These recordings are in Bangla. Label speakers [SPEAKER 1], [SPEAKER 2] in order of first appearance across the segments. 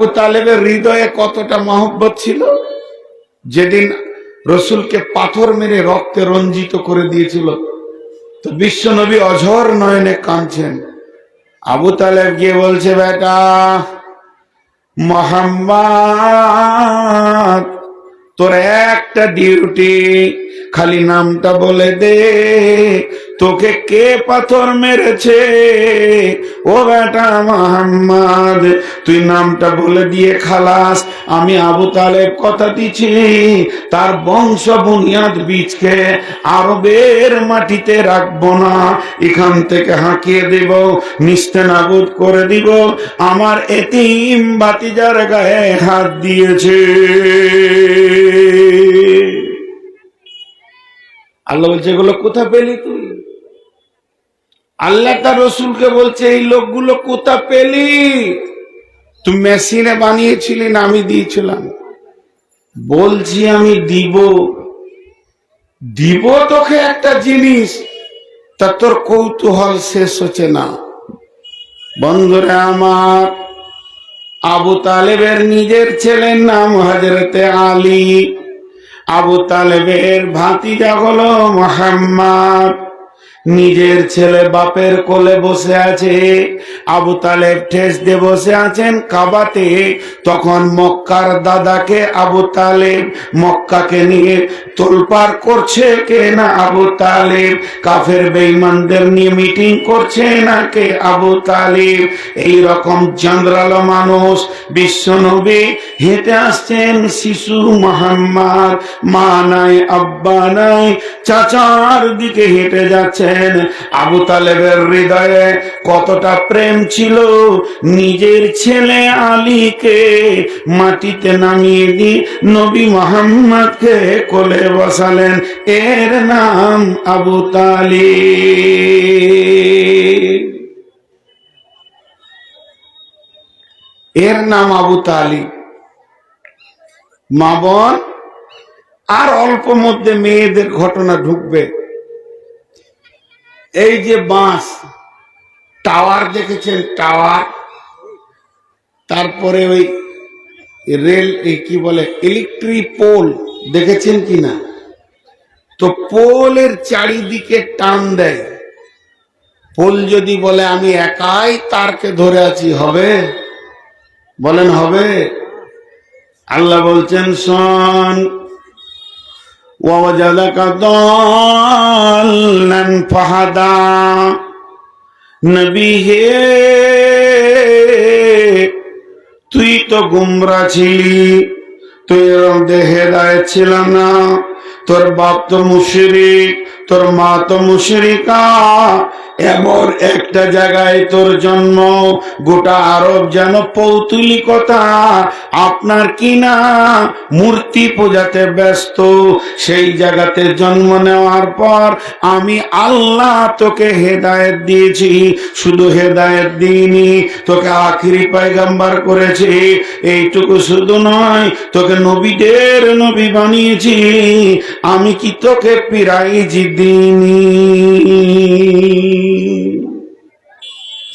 [SPEAKER 1] আবু তালেবের হৃদয়ে কতটা মহব্বত ছিল, যেদিন রসুলকে পাথর মেরে রক্তে রঞ্জিত করে দিয়েছিল, তো বিশ্ব নবী অঝর নয়নে কাঁদছেন। আবু তালেব গিয়ে বলছে, বেটা মুহাম্মদ, তোর একটা ডিউটি, খালি নামটা বলে দে, তোকে কে পাথর মেরেছে? ও বেটা মুহাম্মদ, তুই নামটা বলে দিয়ে খালাস, আমি আবু তালেব কথা দিচ্ছি, তার বংশ বুনিয়াদ বীজকে আরবের মাটিতে রাখবো না, এখান থেকে হাঁকিয়ে দিব, নিস্তেনাবুদ করে দিব। আমার এতিম ভাতিজার গায়ে হাত দিয়েছে। আল্লাহ বলছে, এগুলো কোথা পেলি তুই? আল্লাহ তার রসুলকে বলছে, এই লোকগুলো কোথা পেলি? তুই মেশিনে বানিয়েছিলি না আমি দিয়েছিলাম? বলছি আমি দিব তোকে একটা জিনিস, তা তোর কৌতূহল শেষ হচ্ছে না। বন্ধুরা আমার, আবু তালেবের নিজের ছেলের নাম হযরতে আলী, আবু তালেবের ভাতিজা হলো মুহাম্মদ। নিজের ছেলে বাপের কোলে বসে আছে, আবু তালেব ঠেস দিয়ে বসে আছেন কাবাতে। তখন মক্কার দাদাকে আবু তালেব মক্কাকে নিয়ে তোলপাড় করছে কে না আবু তালেব, কাফের বেঈমানদের নিয়ে মিটিং করছে না কে আবু তালেব। এই রকম জঞ্জালো মানুষ বিশ্ব নবী হেঁটে আসছেন, শিশু মুহাম্মদ, মা নাই আব্বা নাই, চাচার দিকে হেঁটে যাচ্ছে। আবু তালেবের হৃদয়ে কতটা প্রেম ছিল, নিজের ছেলে আলীকে মাটিতে নামিয়ে দিয়ে নবী মুহাম্মদকে কোলে বসালেন। এর নাম আবু তালিব, এর নাম আবু তালিব। মা বোন, আর অল্প মধ্যে মেয়েদের ঘটনা ঢুকবে। এই যে বাঁশ টাওয়ার দেখেছেন, টাওয়ার, তারপরে ওই রেল, কি বলে, ইলেকট্রিক পোল দেখেছেন কিনা? তো পোলের চারিদিকে টান দেয়। পোল যদি বলে আমি একাই তারকে ধরে আছি, হবে? বলেন হবে? আল্লাহ বলছেন, শোন, ওয়াজাদাকা দাল্লান ফাহাদা, নবী হে তুই তো গুমরা ছিলি, তুই হেদায়েত ছিল না, তোর বাপ তো মুশরিক, তোর মা তো মুশরিকা, এমন একটা জায়গায় তোর জন্ম, গোটা আরব যেন পৌতুলিকতা, আপনার কিনা মূর্তি পূজাতে ব্যস্ত। সেই জায়গাতে জন্ম নেওয়ার পর আমি আল্লাহ তোকে হেদায়েত দিয়েছি, শুধু হেদায়েত দিইনি, তোকে আখিরি পয়গম্বর করেছি। এইটুকু শুধু নয়, তোকে নবীদের নবী বানিয়েছি, আমি কি তোকে প্রাইজ দিইনি?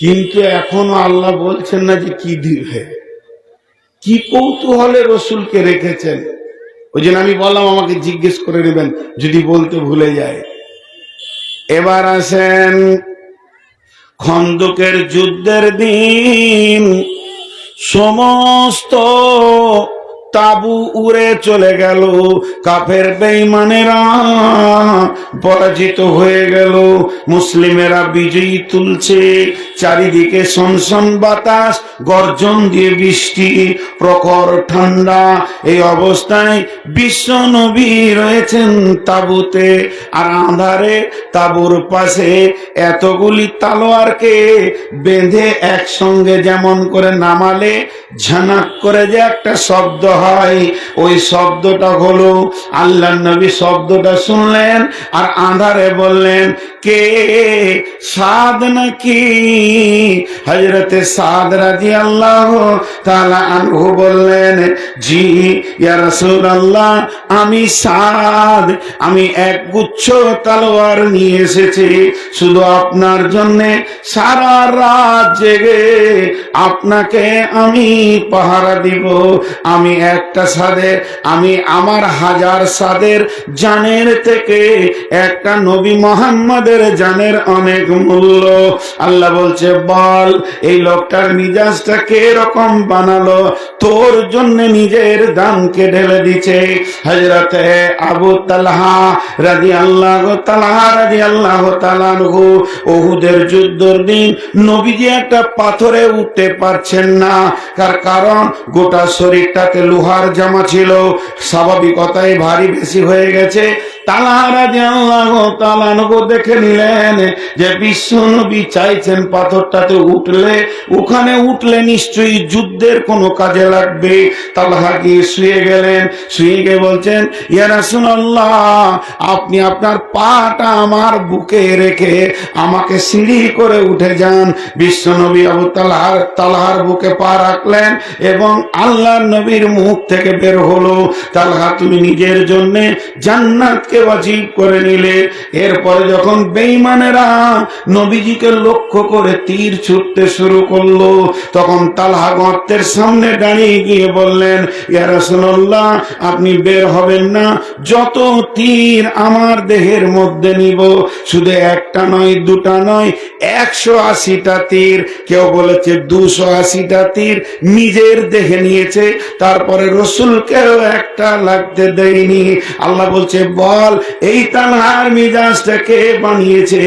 [SPEAKER 1] কিন্তু এখনো আল্লাহ বলছেন না যে কি দিবে, কি কৌতূহলে রসুলকে রেখেছেন। ওই জন্য আমি বললাম আমাকে জিজ্ঞেস করে নেবেন যদি বলতে ভুলে যায়। এবার আসেন, খন্দকের যুদ্ধের দিন সমস্ত তাবু উড়ে চলে গেল, কাফের বেঈমানেরা পরাজিত হয়ে গেল, মুসলিমেরা বিজয়ী তুলছে। চারিদিকে সনসন বাতাস, গর্জন দিয়ে বৃষ্টি, প্রখর ঠান্ডা। এই অবস্থায় বিশ্ব নবী রয়েছেন তাবুতে, আর আঁধারে তাবুর পাশে এতগুলি তালোয়ারকে বেঁধে একসঙ্গে যেমন করে নামালে ঝানাক করে যে একটা শব্দ হয়, ভাই, ওই শব্দটা হলো আল্লাহ নবী শব্দটা শুনলেন আর আঁধারে বললেন, কে সাদ নাকি? হযরতে সাদ রাদিয়াল্লাহু তাআলা আনহু বললেন, জি ইয়া রাসূলুল্লাহ, আমি সাদ, আমি এক গুচ্ছ তলোয়ার নিয়ে এসেছি শুধু আপনার জন্য। সারা রাত জেগে আপনাকে আমি পাহারা দিব। আমি একটা সাদের, আমি আমার হাজার সাদের জানের থেকে একটা নবী মুহাম্মাদের জানের অনেক মূল্য। আল্লাহ বলছে, বল এই লোকটার মিজাজটা কে রকম বানালো, তোর জন্য নিজের দামকে ঢেলে দিচ্ছে। হযরতে আবু তালহা রাদিয়াল্লাহু তাআলা আনহু উহুদের যুদ্ধের দিন নবীজি একটা পাথরে উঠতে পারছেন না, তার কারণ গোটা শরীরটাতে লোহার জামা ছিল, স্বাভাবিকতাই ভারী বেশি হয়ে গেছে। তালহা রাদিয়াল্লাহু তাআলা আনহু দেখে নিলেন যে বিশ্ব নবী চাইছেন পাথরটাতে উঠলে, ওখানে উঠলে নিশ্চয়ই যুদ্ধের কোনো কাজে লাগবে। তালহা গিয়ে শুয়ে গেলেন, শুয়ে গিয়ে বলছেন, ইয়া রাসূলুল্লাহ, আপনি আপনার পাটা আমার বুকে রেখে আমাকে সিঁড়ি করে উঠে যান। বিশ্ব নবী আবু তালহার বুকে পা রাখলেন এবং আল্লাহর নবীর মুখ থেকে বের হলো, তালহা তুমি নিজের জন্য জান্নাতকে ওয়াজিব করে নিলে। এরপরে যখন বেঈমানেরা নবীজিকে লক্ষ্য করে তীর ছুটতে শুরু করলো, তখন তালহা গর্তের সামনে দাঁড়িয়ে গিয়ে বললেন, ইয়া রাসূলুল্লাহ, আপনি বের হবেন না, যত তীর আমার দেহের মধ্যে নিব, শুধু একটা নয়, দুটা নয়, 180টা তীর, কেউ বলেছে 280টা তীর নিজের দেহে নিয়েছে, তারপরে রসুলকেও একটা লাগতে দেয়নি। আল্লাহ বলছে, বল এই তালহার মিজাজটা কে বানিয়েছে?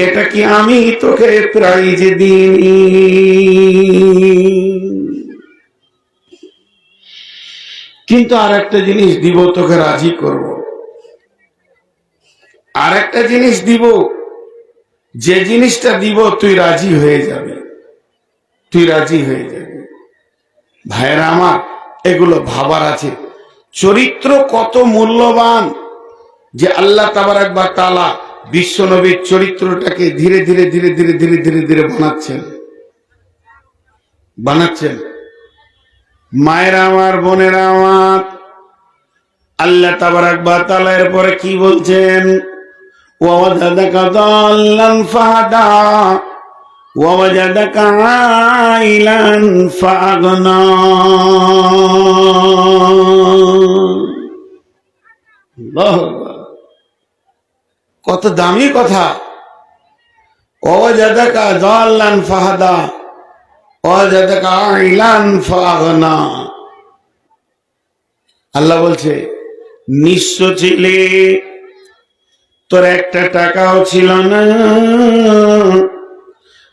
[SPEAKER 1] এটা কি আমি তোকে প্রাইজ দিইনি? কিন্তু আর একটা জিনিস দিব, তোকে রাজি করব। আর একটা জিনিস দিব, যে জিনিসটা দিব তুই রাজি হয়ে যাবে, তুই রাজি হয়ে যাবে। ভাইরা আমার, এগুলো ভাবার আছে। চরিত্র কত মূল্যবান যে আল্লাহ তাবারাক ওয়া তাআলা বিশ্বনবীর চরিত্রটাকে ধীরে ধীরে ধীরে ধীরে ধীরে ধীরে ধীরে বানাচ্ছেন। মায়েরা আমার, বোনেরা আমার, আল্লাহ তাবারাক ওয়া তাআলা এরপরে কি বলছেন? ওয়াওয়াজাদাকা দাল্লান ফাহাদা ওয়াওয়াজাদাকা আইলান ফাগনা। কত দামি কথা! ওয়াজাদাকা দাল্লান ফাহাদা ওয়াজাদাকা আইলান ফাগনা। আল্লাহ বলছে, নিঃস্ব ছিলে, তোর একটা টাকাও ছিল না,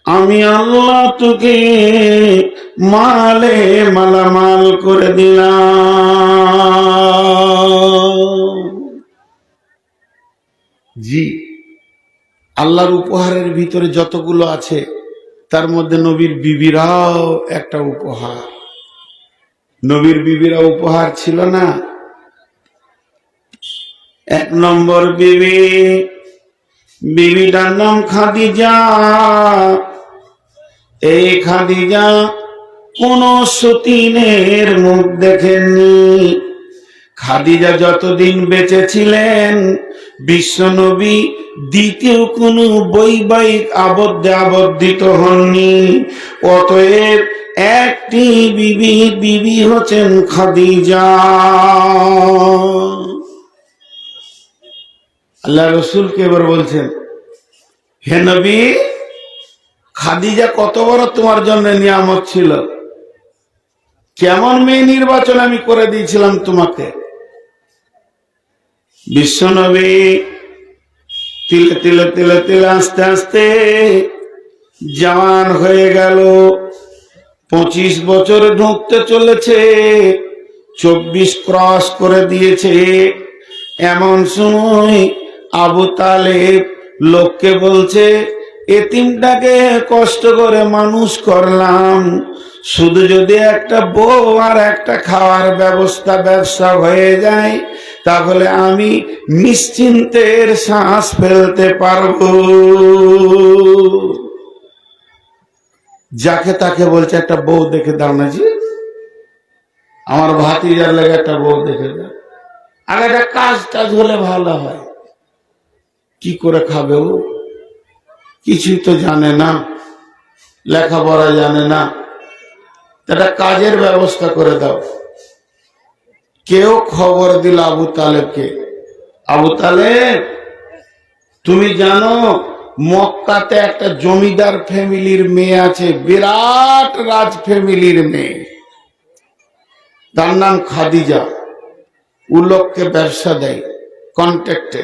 [SPEAKER 1] আমি আল্লাহ তোকে মালে মালামাল করে দিলাম। জি, আল্লাহর উপহারের ভিতরে যতগুলো আছে তার মধ্যে নবীর বিবিরাও একটা উপহার। নবীর বিবিরা উপহার ছিল না? এক নম্বর বিবিটার নাম খাদিজা। এই খাদিজা কোন সতীনের মুখ দেখেননি। খাদিজা যতদিন বেঁচে ছিলেন বিশ্বনবী দ্বিতীয় কোন বৈবাহিক আবদ্ধে আবদ্ধিত হননি। অতএব একটি বিবি হচ্ছেন খাদিজা। আল্লাহ রসুলকে এবার বলছেন, হে নবী, খাদিজা কত বড় তোমার জন্য নিয়ামত ছিল, কেমন মেয়ে নির্বাচন আমি করে দিয়েছিলাম তোমাকে। বিশ্বনবী তিলে তিলে তিলে তিলে আস্তে আস্তে জওয়ান হয়ে গেল। 25 বছরে ঢুকতে চলেছে, 24 ক্রস করে দিয়েছে। এমন সময় আবু তালেব লোককে বলছে, এতিমটাকে কষ্ট করে মানুষ করলাম, শুধু যদি একটা বউ আর একটা খাওয়ার ব্যবসা হয়ে যায়, তাহলে আমি নিশ্চিন্তের শ্বাস ফেলতে পারবো। যাকে তাকে বলছে একটা বউ দেখে দাও না জি, আমার ভাতিজার লেগে একটা বউ দেখে দাও। আর একটা কাজ টাজ হলে ভালো হয়। কি করে খাবে ও? কিছুই তো জানে না, লেখাপড়া জানে না, একটা কাজের ব্যবস্থা করে দাও। কেউ খবর দিল আবু তালেবকে, আবু তালেব তুমি জানো মক্কাতে একটা জমিদার ফ্যামিলির মেয়ে আছে, বিরাট রাজ ফ্যামিলির মেয়ে, তার নাম খাদিজা। ও লোককে ব্যবসা দেয় কন্ট্রাক্টে,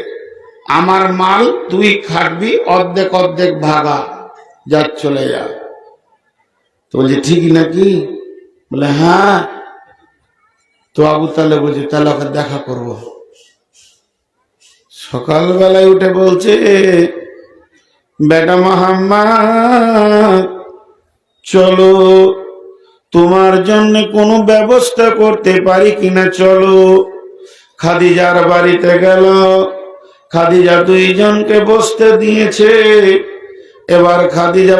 [SPEAKER 1] আমার মাল তুই খাটবি, অর্ধেক অর্ধেক ভাগা, যা চলে যা। তো বলছে ঠিক নাকি? বলে হ্যাঁ। তো আবু তালেব বলছে তাহলে ওকে দেখা করব। সকালবেলায় উঠে বলছে বেটা মোহাম্মদ চলো, তোমার জন্য কোনো ব্যবস্থা করতে পারি কিনা চলো। খাদিজার বাড়িতে গেল, খাদিজা দুইজনকে বসতে দিয়েছে। এবার খাদিজা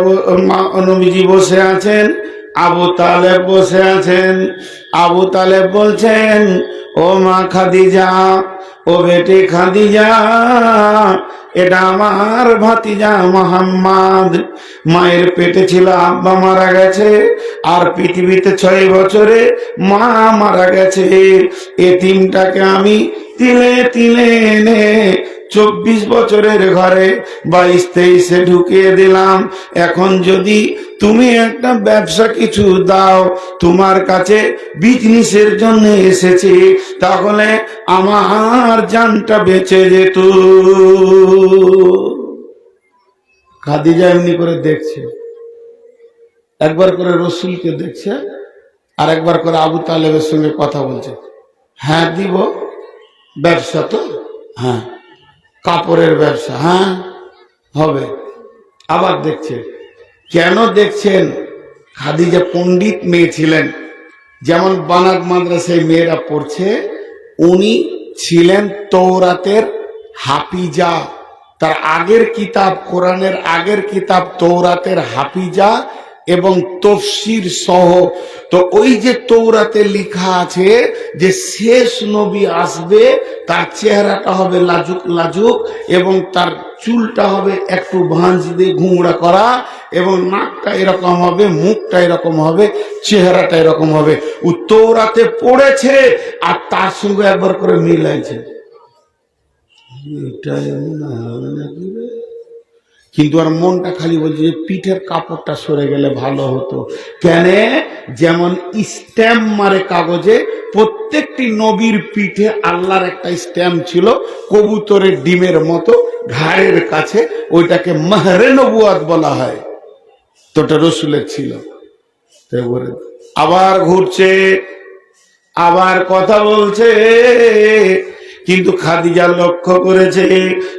[SPEAKER 1] নবীজি বসে আছেন, আবু তালেব বসে আছেন। আবু তালেব বলছেন ও মা খাদিজা, ও বেটি খাদিজা, এটা আমার ভাতিজা মোহাম্মদ। মায়ের পেটে ছিল, আব্বা মারা গেছে, আর পৃথিবীতে 6 বছরে মা মারা গেছে। এতিমটাকে আমি তিলে তিলে এনে 24 বছরের ঘরে 22-23-এ ঢুকিয়ে দিলাম। এখন যদি তুমি একটা ব্যবসা কিছু দাও, তোমার কাছে বিজনেসের জন্য এসেছি, তাহলে আমার জানটা বেঁচে যেত। খাদিজা এমনি করে দেখছে, একবার করে রসুলকে দেখছে, আর একবার করে আবু তালেবের সঙ্গে কথা বলছে। হ্যাঁ দিব, ব্যবসা তো, হ্যাঁ কাপড়ের ব্যবসা, হ্যাঁ হবে। আবার দেখছে। কেন দেখছেন? খাদিজা পণ্ডিত মেয়ে ছিলেন, যেমন বানাত মাদ্রাসায় মেয়েরা পড়ছে, উনি ছিলেন তৌরাতের হাফিজা। তার আগের কিতাব, কোরআনের আগের কিতাব তৌরাতের হাফিজা এবং তফসির সহ। তো ওই যে তৌরাতে লেখা আছে যে শেষ নবী আসবে, তার চেহারাটা হবে লাজুক লাজুক, এবং তার চুলটা হবে একটু ভাঁজ দিয়ে ঘুংড়া করা, এবং নাকটা এরকম হবে, মুখটা এরকম হবে, চেহারাটা এরকম হবে। ও তৌরাতে পড়েছে আর তার সঙ্গে একবার করে মিলাইছে। এটা এমন হবে নাকি রে? কিন্তু আর মনটা খালি বলছে যে পিঠের কাপড়টা সরে গেলে ভালো হতো। কেন? যেমন স্ট্যাম্প মারে কাগজে, প্রত্যেকটি নবীর পিঠে আল্লাহর একটা স্ট্যাম্প ছিল, কবুতরের ডিমের মতো ঘাড়ের কাছে, ওইটাকে মাহরে নবুয়াত বলা হয়। তো ওটা রসুলের ছিল। আবার ঘুরছে, আবার কথা বলছে, কিন্তু খাদিজা লক্ষ্য করেছে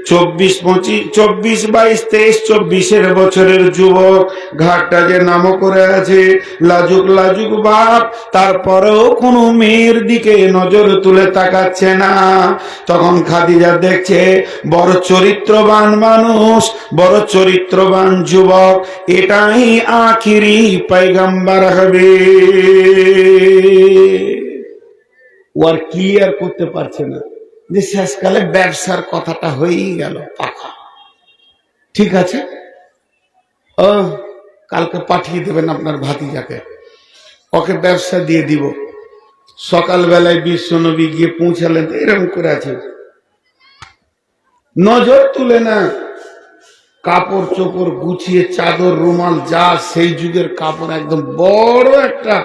[SPEAKER 1] 24-22-23 বছরের যুবক, ঘাটটা যে নাম করে আছে, লাজুক লাজুক বাপ, তারপরেও কোনো মেয়ের দিকে নজর তুলে তাকাচ্ছে না। তখন খাদিজা দেখছে বড় চরিত্রবান মানুষ, বড় চরিত্রবান যুবক, এটাই আখিরি পয়গম্বর হবে। ওর ক্লিয়ার করতে পারছে না যে শেষকালে ব্যবসার কথাটা হয়েই গেল পাকা। ঠিক আছে, ও কালকে পাঠিয়ে দেবেন আপনার ভাতিজাকে, ওকে ব্যবসা দিয়ে দিব। সকালবেলায় বিশ্বনবী গিয়ে পৌঁছালেন, এরকম করে আছে, নজর তুলে না, কাপড় চোপড় গুছিয়ে, চাদর রুমাল যা সেই যুগের কাপড়, একদম বড় একটা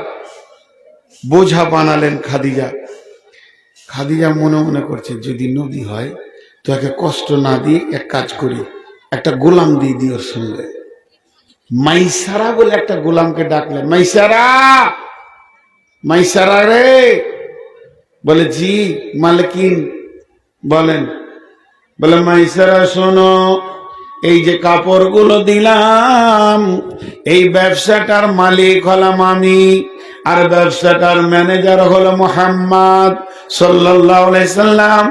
[SPEAKER 1] বোঝা বানালেন খাদিজা। খাদিজা মনে মনে করছে যদি নবী হয় তো একে কষ্ট না দিয়ে এক কাজ করি, একটা গোলাম দিয়ে দিই ওর সঙ্গে। মাইসারা বলে একটা গোলামকে ডাকলেন, মাইসারা, মাইসারা রে। বলে জি মালকিন বলেন। বলে মাইসারা শোনো, এই যে কাপড়গুলো দিলাম, এই ব্যবসাটার মালিক হলাম আমি, আর ব্যবসাটার ম্যানেজার হলো মুহাম্মদ সাল্লাল্লাহু আলাইহি সাল্লাম,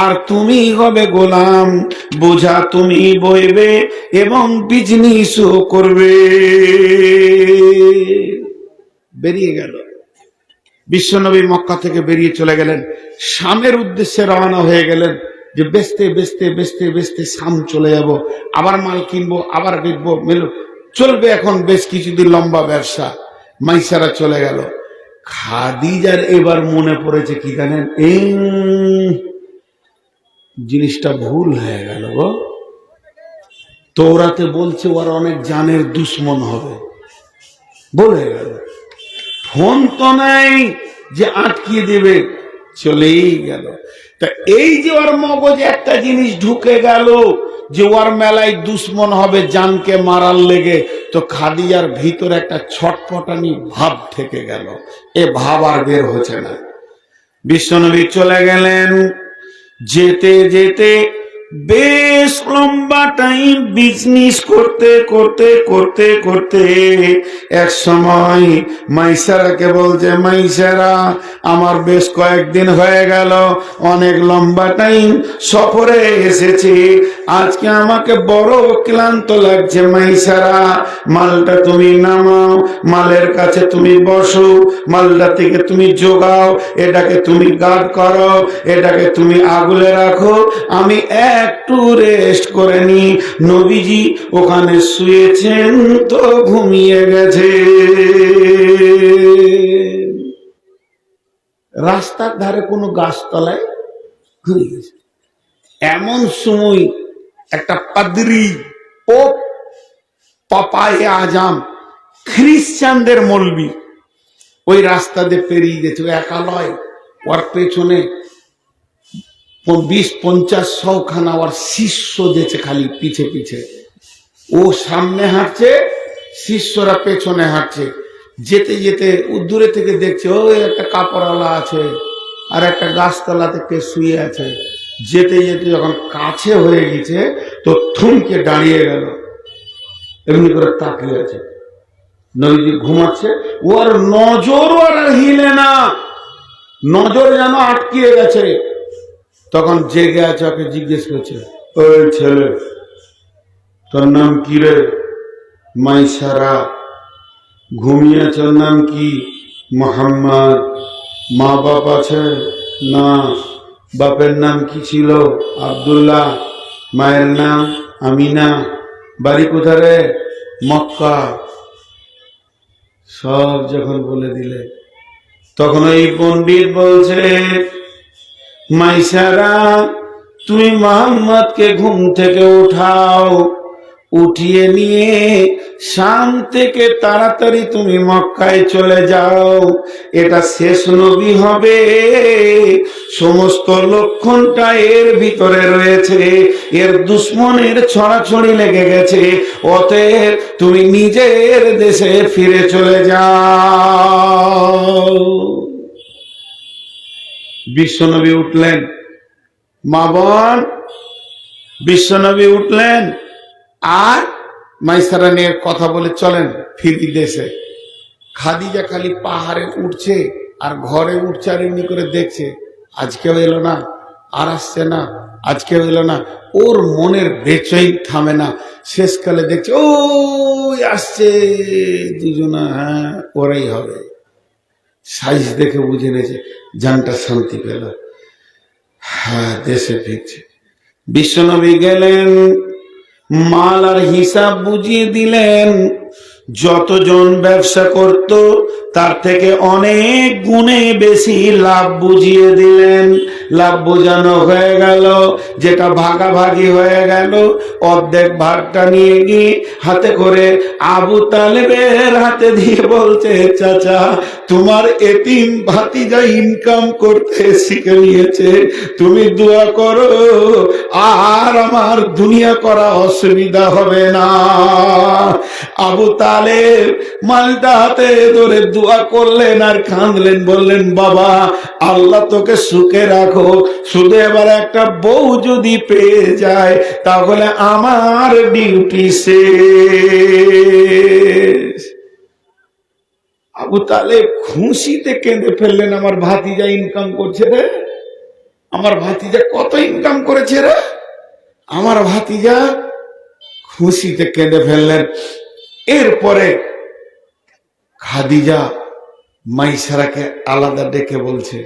[SPEAKER 1] আর তুমি হবে গোলাম, বোঝা তুমি বইবে এবং বিজনেসও করবে। বেরিয়ে গেল। বিশ্বনবী মক্কা থেকে বেরিয়ে চলে গেলেন, শামের উদ্দেশ্যে রওনা হয়ে গেলেন, যে বেচতে বেচতে বেচতে বেচতে শাম চলে যাব, আবার মাল কিনবো, আবার বিকবো, চলবে এখন বেশ কিছুদিন লম্বা ব্যবসা। মাইসারা চলে গেল। খাদিজার এবার মনে পড়েছে কি জানেন, এই জিনিসটা ভুল হয়ে গেল গো। তওরাতে বলছে ওর অনেক জানের দুশ্মন হবে, বলে গেল। ফোন তো নাই যে আটকিয়ে দেবে, চলেই গেল। তা এই যে ওর মগজে একটা জিনিস ঢুকে গেল যে ওর মেলায় দুশ্মন হবে জানকে মারার লেগে, তো খাদিজার ভিতরে একটা ছটফটানি ভাব থেকে গেল। এ ভাব আর বের হচ্ছে না। বিশ্বনবী চলে গেলেন। যেতে যেতে বেশ লম্বা টাইম বিজনেস করতে করতে করতে করতে এক সময় মাইসারাকে বলছে, মাইসারা আমার বেশ কয়েকদিন হয়ে গেল, অনেক লম্বা টাইম সফরে এসেছি, আজকে আমাকে বড় ক্লান্ত লাগছে। মাইসারা মালটা তুমি নামাও, মালের কাছে তুমি বসো, মালটা থেকে তুমি জোগাও, এটাকে তুমি গার্ড করো, এটাকে তুমি আগলে রাখো, আমি একটু রেস্ট করে নি। নবীজি ওখানে শুয়েছেন তো ঘুমিয়ে গেছে। রাস্তার ধারে কোনো গাছতলায় ঘুমিয়ে গেছে। এমন সময় একটা পাদ্রী পোপ পাপায়ে আজম খ্রিস্টানদের মৌলবি ওই রাস্তা দিয়ে পেরিয়ে গেছে। একালয় ওর পেছনে 20-50-100 খানা ওর শিষ্য যেছে খালি পিছে পিছে। ও সামনে হাঁটছে, শিষ্যরা পেছনে হাঁটছে। যেতে যেতে দূরে থেকে দেখছে ওই একটা কাপড়ওয়ালা আছে আর একটা গাছতলাতে কে শুয়ে আছে। যেতে যেতে যখন কাছে হয়ে গেছে তো থমকে দাঁড়িয়ে গেল, এমনি করে তাকিয়ে আছে। নবীজি ঘুমাচ্ছে, ওর নজর আর হিলে না, নজর যেন আটকিয়ে গেছে। তখন জেগে আছে, ওকে জিজ্ঞেস করছে, ওই ছেলে তোর নাম কি রে? মাইসারা। ঘুমিয়েছে, ওর নাম কি? মোহাম্মদ। মা বাপ আছে? না। বাপের নাম কি ছিল? আব্দুল্লাহ। মায়ের নাম আমিনা। বাড়ি কোথায়? মক্কা। সব যখন বলে দিলে তখন ওই পণ্ডিত বলছে, মাইসারা তুমি মোহাম্মদকে ঘুম থেকে উঠাও, উঠিয়ে নিয়ে শাম থেকে তাড়াতাড়ি তুমি মক্কায় চলে যাও, এটা শেষ নবী হবে, সমস্ত লক্ষণটা এর ভিতরে রয়েছে, এর দুশ্মনের ছড়াছড়ি লেগে গেছে, অতএব তুমি নিজের দেশে ফিরে চলে যাও। বিশ্বনবী উঠলেন, মা বোন বিশ্বনবী উঠলেন আর মাইসারা নিয়ে কথা বলে চলেন ফিরি দেশে। খাদিজা খালি পাহাড়ে উঠছে আর ঘরে উঠছে আর এমনি করে দেখছে, আজকেও এলো না, আর আসছে না, আজকেও এলো না। ওর মনের বেচৈন থামে না। শেষকালে দেখছে ও আসছে দুজনা, হ্যাঁ ওরাই হবে। সাইজ দেখে বুঝে নিয়েছে, জানটা শান্তি পেল, হ্যাঁ দেশে ফিরছে। বিশ্বনবী গেলেন, মাল আর হিসাব বুঝিয়ে দিলেন। যতজন ব্যবসা করত তার থেকে অনেক গুণে বেশি লাভ বুঝিয়ে দিলেন। লাভ বোঝানো হয়ে গেল, যেটা ভাগাভাগি হয়ে গেল, অর্ধেক ভাগটা নিয়ে গিয়ে হাতে করে আবু তালেবের হাতে দিয়ে বলছে, চাচা তোমার এতিম ভাতিজা ইনকাম করতে শিখে নিয়েছে, তুমি দোয়া করো আর আমার দুনিয়া করা অসুবিধা হবে না। আবু তালেব মালটা হাতে ধরে দোয়া করলেন আর কাঁদলেন, বললেন বাবা আল্লাহ তোকে সুখে রাখো, শুধু এবার একটা বউ যদি পেয়ে যায় তাহলে আমার ডিউটি শেষ। আবু তালেব খুশিতে কেঁদে ফেললেন, আমার ভাতিজা ইনকাম করছে রে, আমার ভাতিজা কত ইনকাম করেছে রে, আমার ভাতিজা খুশিতে কেঁদে ফেললেন। এরপরে খাদিজা মাইসারাকে আলাদা ডেকে বলছে,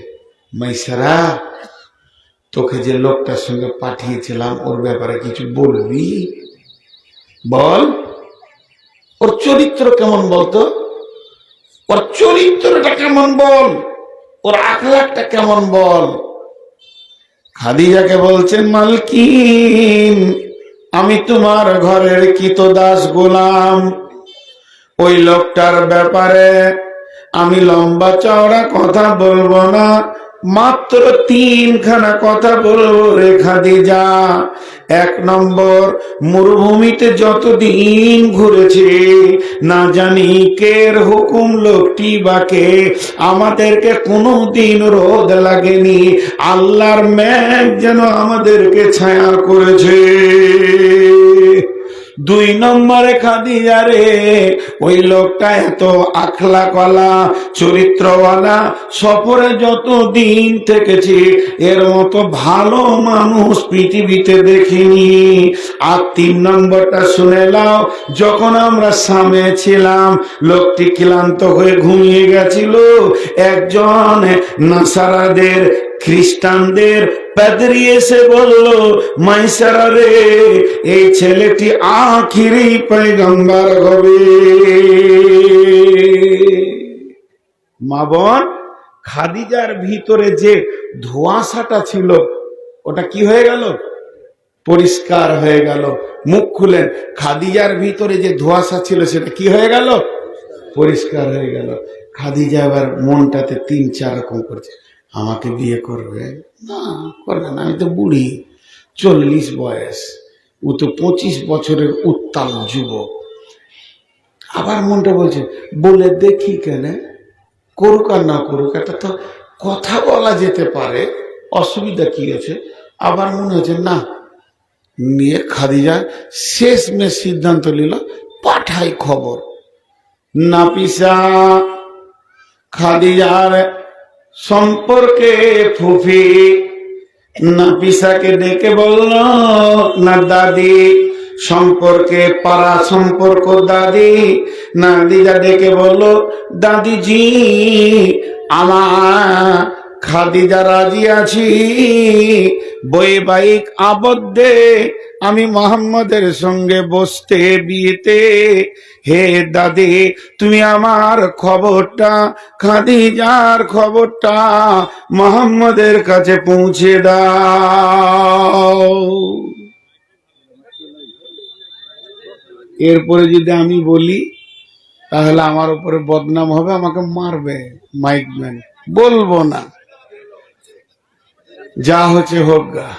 [SPEAKER 1] মাইসারা তোকে যে লোকটার সঙ্গে পাঠিয়েছিলাম ওর ব্যাপারে কিছু বলবি? বল, ওর চরিত্র কেমন বলতো, ওর চরিত্রটা কেমন বল, ওর আখলাকটা কেমন বল। খাদিজাকে বলছেন, মালকিন আমি তোমার ঘরের কৃতদাস গোলাম, ওই লোকটার ব্যাপারে আমি লম্বা চওড়া কথা বলবো না, মাত্র 3খানা কথা বলবো রে খাদিজা। 1 নম্বর, মরুভূমিতে যতদিন ঘুরেছে না জানি কের হুকুম লোকটি বাকে, আমাদেরকে কোনোদিন রোদ লাগেনি, আল্লাহর মেঘ যেন আমাদেরকে ছায়া করেছে। 2 নম্বরে খাদিজা রে, ওই লোকটা এত আখলাকওয়ালা চরিত্রওয়ালা, সফরে যত দিন থেকেছি এর মতো ভালো মানুষ পৃথিবীতে দেখিনি। আর 3 নম্বরটা শুনে নাও, যখন আমরা সামনে ছিলাম লোকটি ক্লান্ত হয়ে ঘুমিয়ে গেছিল, একজন নাসারাদের খ্রিস্টানদের পাদ্রী এসে বলল, মাইসারা রে এই ছেলেটি আখিরি পয়গম্বর হবে। মা বোন, খাদিজার ভিতরে যে ধোঁয়াশাটা ছিল ওটা কি হয়ে গেল? পরিষ্কার হয়ে গেল। মুখ খুলেন, খাদিজার ভিতরে যে ধোঁয়াশা ছিল সেটা কি হয়ে গেল? পরিষ্কার হয়ে গেল। খাদিজা এবার মনটাতে 3-4 রকম করছে, আমাকে বিয়ে করবে না, করবে না, আমি তো বুড়ি, 40 বয়স, ও তো 25 বছরের উত্তাল যুবক। আবার মনটা বলছে, বলে দেখি কেন, করুক আর না করুক, এটা তো কথা বলা যেতে পারে, অসুবিধা কি আছে। আবার মনে হচ্ছে না, নিয়ে খাদিজা শেষমেশ সিদ্ধান্ত নিল, পাঠাই খবর। নাফিসা খাদিজার সম্পর্কে ফুফি নাফিসাকে ডেকে বলল, না দাদি সম্পর্কে পাড়া সম্পর্ক দাদি। নাদিজা ডেকে বলল, দাদিজি আমার খাদিজা রাজি আছি, বৈবাহিক আবদ্ধে আমি মোহাম্মদের সঙ্গে বসতে বিয়েতে। হে দাদি তুমি আমার খবরটা, খাদিজার খবরটা মোহাম্মদের কাছে পৌঁছে দাও। এরপরে যদি আমি বলি তাহলে আমার উপরে বদনাম হবে, আমাকে মারবে মাইকম্যান। বলবো না, যা হচ্ছে হোক গা।